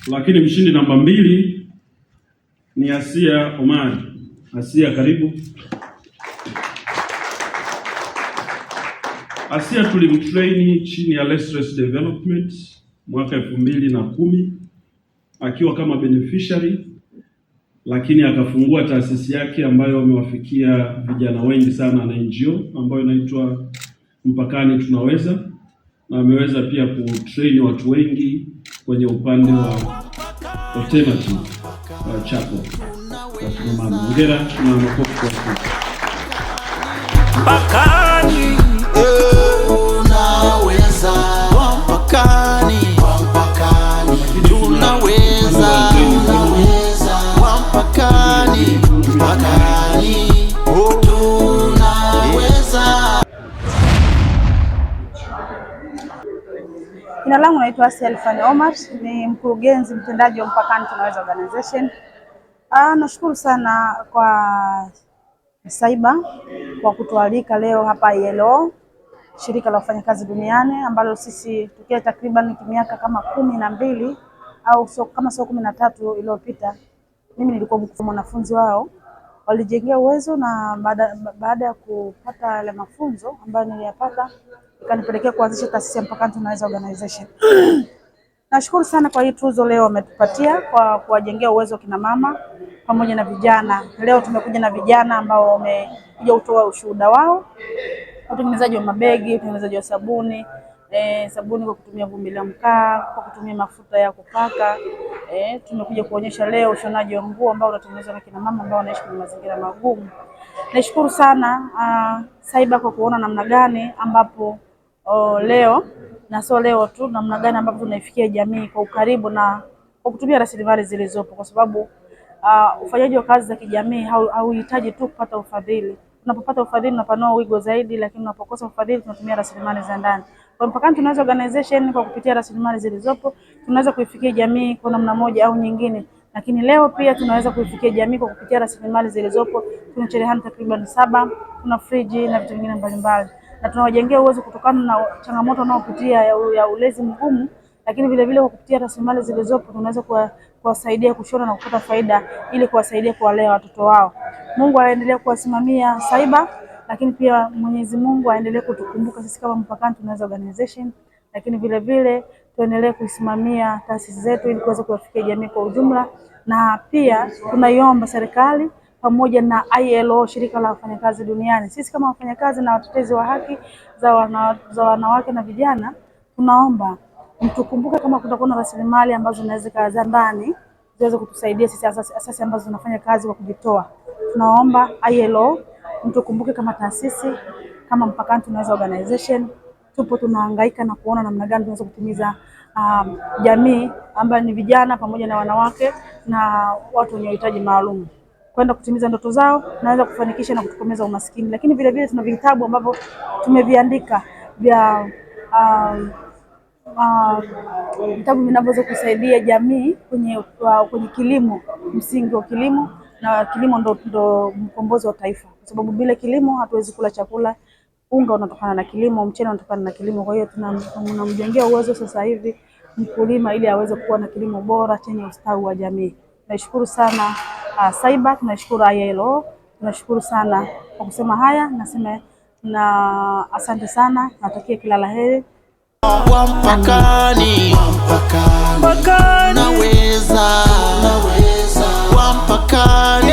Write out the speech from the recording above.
Lakini mshindi namba 2 ni Asia Omar. Asia, karibu. Asia tulimtrain chini ya Let's Development mwaka 2010 akiwa kama beneficiary, lakini akafungua taasisi yake ambayo amewafikia vijana wengi sana na NGO ambayo inaitwa Mpakani Tunaweza, na ameweza pia kutrain watu wengi kwenye upande wa alternative chako. Mama, hongera na makofi kwa sisi. Mpakani tunaweza, Mpakani tunaweza, Mpakani tunaweza. Jina langu naitwa Asia Alfani Omar, ni mkurugenzi mtendaji wa Mpakani Tunaweza Organization. Nashukuru sana kwa Saiba kwa kutualika leo hapa ILO, shirika la wafanyakazi duniani, ambalo sisi tukia takriban miaka kama 12 au kama 13 iliyopita. Mimi nilikuwa mwanafunzi wao, walijengea uwezo, na baada ya kupata yale mafunzo ambayo niliyapata ikanipelekea kuanzisha taasisi ya Mpakani Tunaweza Organization. Nashukuru sana kwa hii tuzo leo wametupatia kwa kuwajengea uwezo kina mama pamoja na vijana. Leo tumekuja na vijana ambao wamekuja kutoa ushuhuda wao, utengenezaji wa mabegi, utengenezaji wa sabuni, sabuni kwa kutumia vumbi la mkaa, kwa kutumia mafuta ya kupaka. Tumekuja kuonyesha leo ushonaji wa nguo ambao unatengenezwa na kina mama ambao wanaishi kwenye mazingira magumu. Nashukuru sana Saiba kwa kuona namna gani ambapo leo, na sio leo tu, namna gani ambapo tunaifikia jamii kwa ukaribu na kwa kutumia rasilimali zilizopo, kwa sababu ufanyaji wa kazi za kijamii hauhitaji tu kupata ufadhili. Unapopata ufadhili unapanua wigo zaidi, lakini unapokosa ufadhili tunatumia rasilimali za ndani. Kwa Mpakani Tunaweza Organization, kwa kupitia rasilimali zilizopo tunaweza kuifikia jamii kwa namna moja au nyingine. Lakini leo pia tunaweza kuifikia jamii kwa kupitia rasilimali zilizopo. Tuna cherehani takriban 7, tuna friji na vitu vingine mbalimbali, na tunawajengea uwezo kutokana na changamoto wanaopitia ya ulezi mgumu, lakini vile vile kwa kupitia rasilimali zilizopo tunaweza kuwasaidia kushona na kupata faida ili kuwasaidia kuwalea watoto wao. Mungu aendelee kuwasimamia Saiba, lakini pia Mwenyezi Mungu aendelee kutukumbuka sisi kama Mpakani Tunaweza Organization, lakini vile vile tuendelee kuisimamia taasisi zetu ili kuweza kuwafikia jamii kwa ujumla. Na pia tunaiomba serikali pamoja na ILO, shirika la wafanyakazi duniani, sisi kama wafanyakazi na watetezi wa haki za wanawake na vijana, tunaomba mtukumbuke kama kutakuwa na rasilimali ambazo zinaweza kaza ndani ziweze kutusaidia sisi asasi ambazo tunafanya kazi kwa kujitoa. Tunaomba ILO mtukumbuke kama taasisi, kama Mpakani Tunaweza Organization, tupo tunahangaika na kuona namna gani tunaweza kutimiza jamii ambayo ni vijana pamoja na wanawake na watu wenye uhitaji maalum, kwenda kutimiza ndoto zao, naweza kufanikisha na kutokomeza umaskini. Lakini vile vile tuna vitabu ambavyo tumeviandika vya vitabu vinavyoweza kusaidia jamii kwenye kilimo, msingi wa kilimo, na kilimo ndo mkombozi wa taifa, kwa sababu bila kilimo hatuwezi kula chakula. Unga unatokana na kilimo, mchele unatokana na kilimo. Kwa hiyo tunamjengea uwezo sasa hivi mkulima ili aweze kuwa na kilimo bora chenye ustawi wa jamii. Nashukuru sana Saiba, tunashukuru ILO, tunashukuru sana kwa kusema haya. Nasema na asante sana, natakia kila laheri. Mpakani naweza, Mpakani